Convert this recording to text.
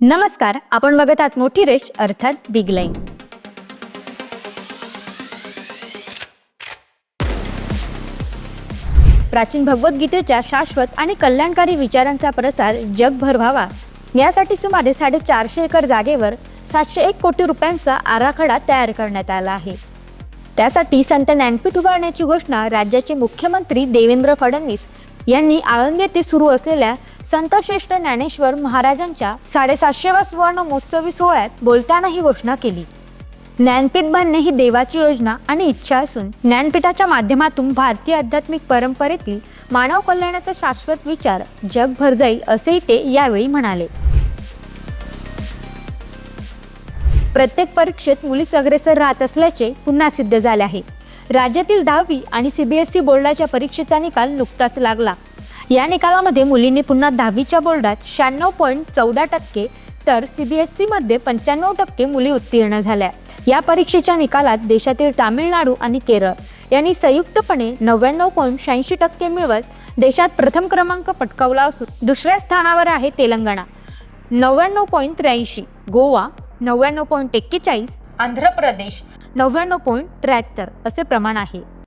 नमस्कार, आपण बघत आहात मोठी रेष अर्थात बिग लाईन. प्राचीन भगवद्गीतेच्या शाश्वत आणि कल्याणकारी विचारांचा प्रसार जगभर व्हावा यासाठी सुमारे 450 एकर जागेवर 701 कोटी रुपयांचा आराखडा तयार करण्यात आला आहे. त्यासाठी संत ज्ञानपीठ उभारण्याची घोषणा राज्याचे मुख्यमंत्री देवेंद्र फडणवीस यांनी आळंदी येथे सुरू असलेल्या संत श्रेष्ठ ज्ञानेश्वर महाराजांच्या 750व्या सुवर्ण महोत्सवी सोहळ्यात बोलताना ही घोषणा केली. ज्ञानपीठ बनणे ही देवाची योजना आणि इच्छा असून ज्ञानपीठाच्या माध्यमातून भारतीय आध्यात्मिक परंपरेतील मानव कल्याणाचा शाश्वत विचार जगभर जाईल असेही ते यावेळी म्हणाले. प्रत्येक परीक्षेत मुलीच अग्रेसर राहत असल्याचे पुन्हा सिद्ध झाले आहे. राज्यातील 10वी आणि CBSE बोर्डाच्या परीक्षेचा निकाल नुकताच लागला. या निकालामध्ये मुलींनी पुन्हा 10वीच्या बोर्डात 96.14% तर CBSE मध्ये 95% मुली उत्तीर्ण झाल्या. या परीक्षेच्या निकालात देशातील तामिळनाडू आणि केरळ यांनी संयुक्तपणे 99.86% मिळवत देशात प्रथम क्रमांक पटकावला असून दुसऱ्या स्थानावर आहे तेलंगणा 99.83, गोवा 99.41, आंध्र प्रदेश 99.73 असे प्रमाण आहे.